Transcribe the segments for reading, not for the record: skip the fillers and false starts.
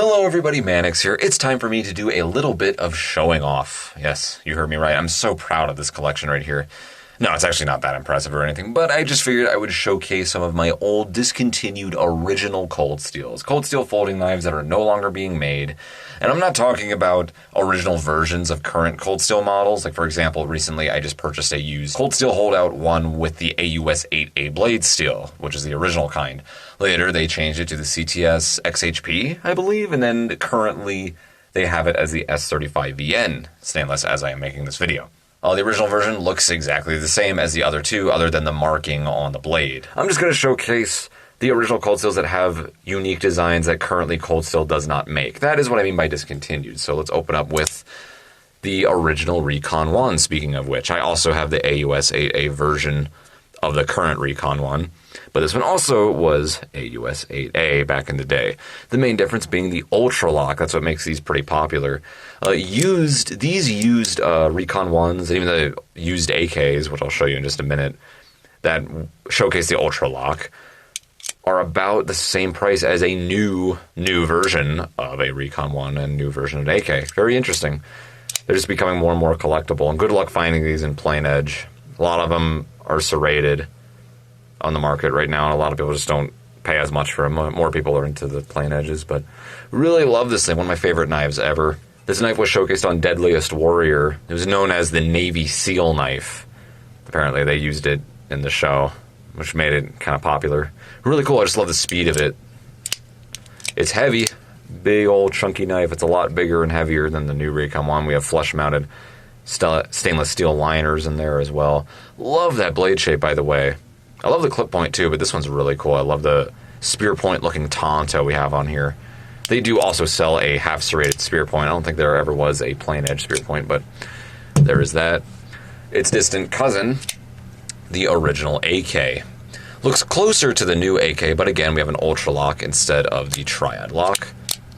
Hello everybody, Mannix here. It's time for me to do a little bit of showing off. Yes, you heard me right. I'm so proud of this collection right here. No, it's actually not that impressive or anything, but I just figured I would showcase some of my old discontinued original Cold Steels. Cold Steel folding knives that are no longer being made. And I'm not talking about original versions of current Cold Steel models. Like for example, recently I just purchased a used Cold Steel Holdout 1 with the AUS 8A blade steel, which is the original kind. Later they changed it to the CTS XHP, I believe, and then currently they have it as the S35VN stainless as I am making this video. The original version looks exactly the same as the other two, other than the marking on the blade. I'm just going to showcase the original Cold Steels that have unique designs that currently Cold Steel does not make. That is what I mean by discontinued. So let's open up with the original Recon 1, speaking of which. I also have the AUS 8A version of the current Recon 1, but this one also was AUS 8A back in the day. The main difference being the Ultra Lock. That's what makes these pretty popular. These used Recon 1s, and even the used AKs, which I'll show you in just a minute, that showcase the Ultra Lock, are about the same price as a new version of a Recon 1 and new version of an AK. Very interesting. They're just becoming more and more collectible, and good luck finding these in plain edge. A lot of them are serrated on the market right now, and a lot of people just don't pay as much for them. More people are into the plain edges, but really love this thing. One of my favorite knives ever. This knife was showcased on Deadliest Warrior. It was known as the Navy SEAL knife. Apparently they used it in the show, which made it kind of popular. Really cool. I just love the speed of it. It's heavy. Big old chunky knife. It's a lot bigger and heavier than the new Recon 1. We have flush-mounted stainless steel liners in there as well. Love that blade shape, by the way. I love the clip point too, but this one's really cool. I love the spear point looking Tonto we have on here. They do also sell a half serrated spear point. I don't think there ever was a plain edge spear point, but there is that. Its distant cousin, the original AK. Looks closer to the new AK, but again, we have an Ultra Lock instead of the Triad Lock.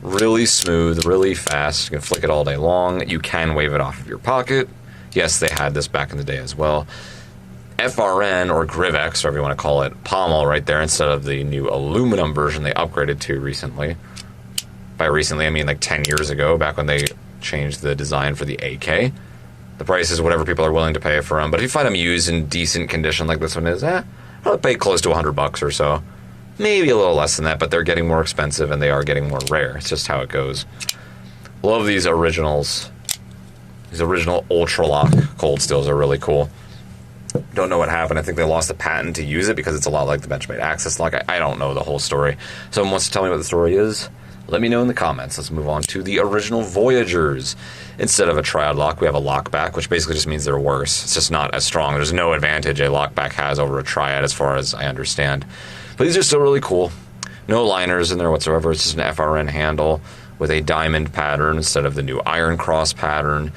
Really smooth, really fast. You can flick it all day long. You can wave it off of your pocket. Yes, they had this back in the day as well. FRN, or Grivex, whatever you want to call it, pommel right there instead of the new aluminum version they upgraded to recently. By recently, I mean like 10 years ago, back when they changed the design for the AK. The price is whatever people are willing to pay for them, but if you find them used in decent condition like this one is, I'll pay close to $100 or so. Maybe a little less than that, but they're getting more expensive and they are getting more rare. It's just how it goes. Love these originals. These original Ultra Lock Cold Steels are really cool. Don't know what happened. I think they lost the patent to use it because it's a lot like the Benchmade Access Lock. I don't know the whole story. Someone wants to tell me what the story is? Let me know in the comments. Let's move on to the original Voyagers. Instead of a Triad Lock, we have a Lockback, which basically just means they're worse. It's just not as strong. There's no advantage a Lockback has over a Triad as far as I understand. But these are still really cool. No liners in there whatsoever. It's just an FRN handle with a diamond pattern instead of the new Iron Cross pattern.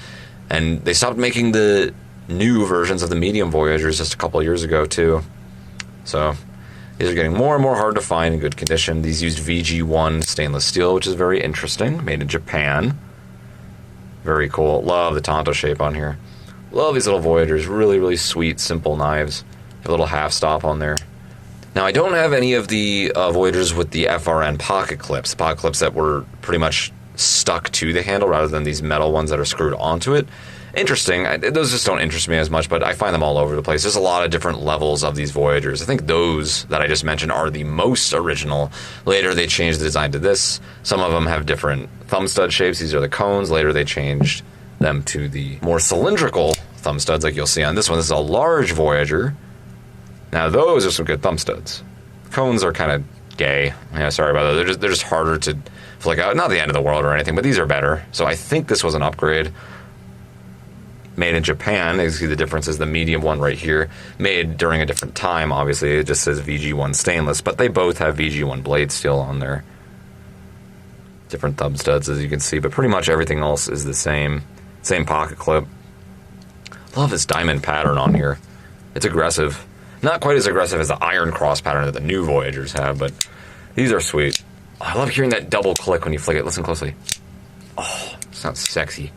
And they stopped making the new versions of the medium Voyagers just a couple years ago too. So these are getting more and more hard to find in good condition. These used VG1 stainless steel, which is very interesting. Made in Japan. Very cool. Love the Tonto shape on here. Love these little Voyagers. Really, really sweet, simple knives. A little half stop on there. Now, I don't have any of the Voyagers with the FRN pocket clips that were pretty much stuck to the handle rather than these metal ones that are screwed onto it. Interesting. Those just don't interest me as much, but I find them all over the place. There's a lot of different levels of these Voyagers. I think those that I just mentioned are the most original. Later, they changed the design to this. Some of them have different thumb stud shapes. These are the cones. Later, they changed them to the more cylindrical thumb studs like you'll see on this one. This is a large Voyager. Now, those are some good thumb studs. Cones are kind of gay. Yeah, sorry about that. They're just harder to flick out. Not the end of the world or anything, but these are better. So I think this was an upgrade. Made in Japan. You see the difference is the medium one right here. Made during a different time, obviously. It just says VG1 stainless, but they both have VG1 blade steel on there. Different thumb studs, as you can see, but pretty much everything else is the same. Same pocket clip. Love this diamond pattern on here. It's aggressive. Not quite as aggressive as the Iron Cross pattern that the new Voyagers have, but these are sweet. Oh, I love hearing that double click when you flick it. Listen closely. Oh, sounds sexy.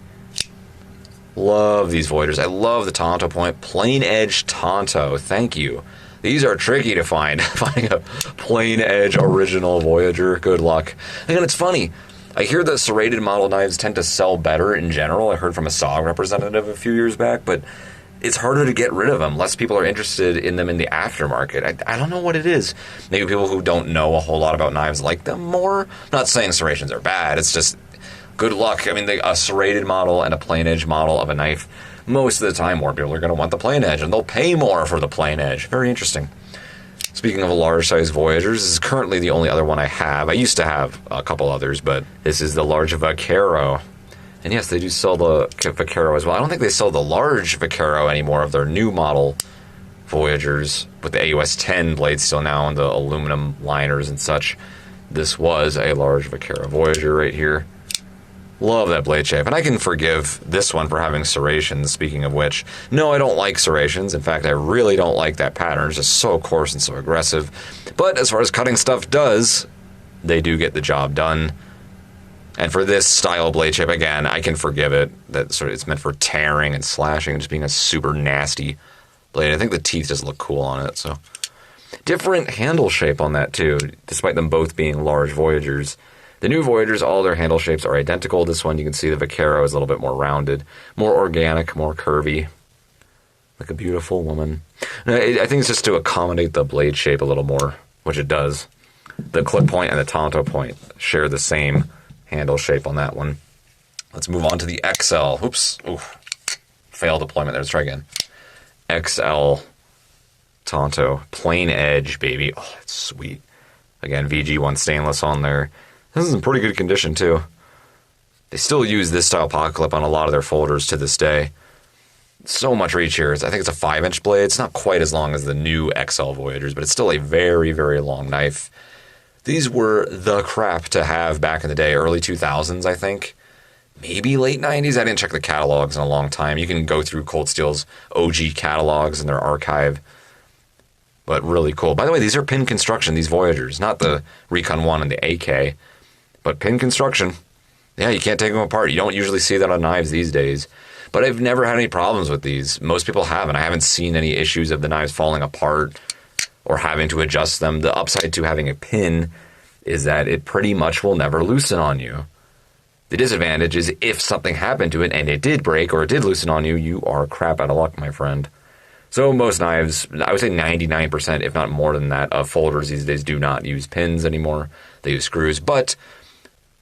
Love these Voyagers. I love the Tonto point. Plain edge Tonto. Thank you. These are tricky to find. Finding a plain edge original Voyager. Good luck. And it's funny. I hear that serrated model knives tend to sell better in general. I heard from a SAW representative a few years back, but it's harder to get rid of them. Less people are interested in them in the aftermarket. I don't know what it is. Maybe people who don't know a whole lot about knives like them more. I'm not saying serrations are bad. It's just good luck. I mean, a serrated model and a plain edge model of a knife, most of the time more people are going to want the plain edge, and they'll pay more for the plain edge. Very interesting. Speaking of large size Voyagers, this is currently the only other one I have. I used to have a couple others, but this is the large Vaquero. And yes, they do sell the Vaquero as well. I don't think they sell the large Vaquero anymore of their new model Voyagers with the AUS 10 blades still now and the aluminum liners and such. This was a large Vaquero Voyager right here. Love that blade shape. And I can forgive this one for having serrations, speaking of which. No, I don't like serrations. In fact, I really don't like that pattern. It's just so coarse and so aggressive. But as far as cutting stuff does, they do get the job done. And for this style blade shape, again, I can forgive it. That sort of, it's meant for tearing and slashing and just being a super nasty blade. I think the teeth just look cool on it. So different handle shape on that too, despite them both being large Voyagers. The new Voyagers, all their handle shapes are identical. This one, you can see the Vaquero is a little bit more rounded, more organic, more curvy, like a beautiful woman. I think it's just to accommodate the blade shape a little more, which it does. The clip point and the Tonto point share the same handle shape on that one. Let's move on to the XL. Oops. Oof. Failed deployment there. Let's try again. XL Tonto. Plain edge, baby. Oh, it's sweet. Again, VG1 stainless on there. This is in pretty good condition, too. They still use this style pocket clip on a lot of their folders to this day. So much reach here. I think it's a 5-inch blade. It's not quite as long as the new XL Voyagers, but it's still a very, very long knife. These were the crap to have back in the day, early 2000s, I think. Maybe late 90s. I didn't check the catalogs in a long time. You can go through Cold Steel's OG catalogs in their archive. But really cool. By the way, these are pin construction, these Voyagers, not the Recon 1 and the AK. But pin construction, yeah, you can't take them apart. You don't usually see that on knives these days. But I've never had any problems with these. Most people haven't. I haven't seen any issues of the knives falling apart or having to adjust them. The upside to having a pin is that it pretty much will never loosen on you. The disadvantage is if something happened to it and it did break or it did loosen on you, you are crap out of luck, my friend. So most knives, I would say 99%, if not more than that, of folders these days do not use pins anymore. They use screws, but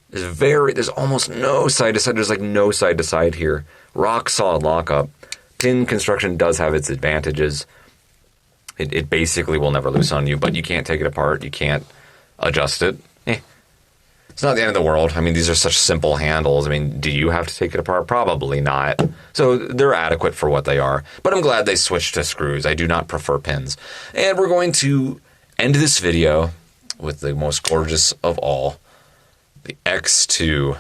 there's almost no side to side. There's like no side to side here. Rock solid lockup. Pin construction does have its advantages. It basically will never loosen on you, but you can't take it apart. You can't adjust it. It's not the end of the world. I mean, these are such simple handles. I mean, do you have to take it apart? Probably not. So they're adequate for what they are. But I'm glad they switched to screws. I do not prefer pins. And we're going to end this video with the most gorgeous of all, the X2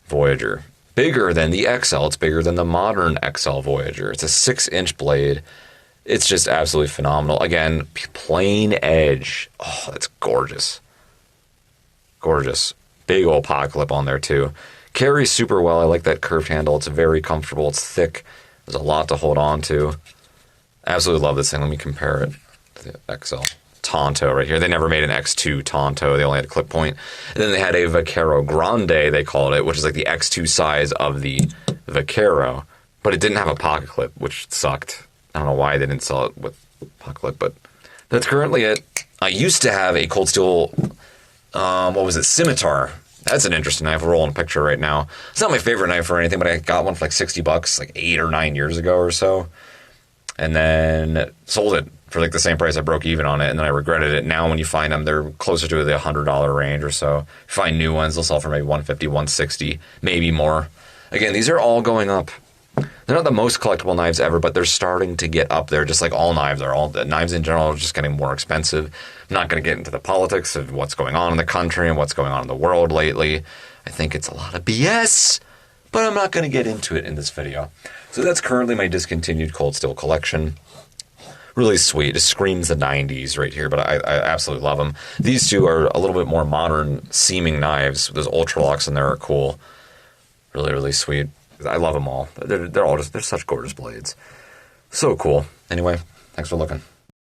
Voyager. Bigger than the XL. It's bigger than the modern XL Voyager. It's a 6-inch blade. It's just absolutely phenomenal. Again, plain edge. Oh, that's gorgeous. Gorgeous. Big old pocket clip on there, too. Carries super well. I like that curved handle. It's very comfortable. It's thick. There's a lot to hold on to. Absolutely love this thing. Let me compare it to the XL. Tonto right here. They never made an X2 Tonto. They only had a clip point. And then they had a Vaquero Grande, they called it, which is like the X2 size of the Vaquero. But it didn't have a pocket clip, which sucked. I don't know why they didn't sell it with pocket clip, but that's currently it. I used to have a Cold Steel, Scimitar. That's an interesting knife. We're rolling a picture right now. It's not my favorite knife or anything, but I got one for like $60, like 8 or 9 years ago or so. And then sold it for like the same price. I broke even on it, and then I regretted it. Now when you find them, they're closer to the $100 range or so. If you find new ones, they'll sell for maybe $150, $160, maybe more. Again, these are all going up. They're not the most collectible knives ever, but they're starting to get up there, just like all knives are. All the knives in general are just getting more expensive. I'm not going to get into the politics of what's going on in the country and what's going on in the world lately. I think it's a lot of BS, but I'm not going to get into it in this video. So that's currently my discontinued Cold Steel collection. Really sweet. It screams the 90s right here, but I absolutely love them. These two are a little bit more modern seeming knives. Those ultralocks in there are cool. Really, really sweet. I love them all. They're such gorgeous blades. So cool. Anyway, thanks for looking.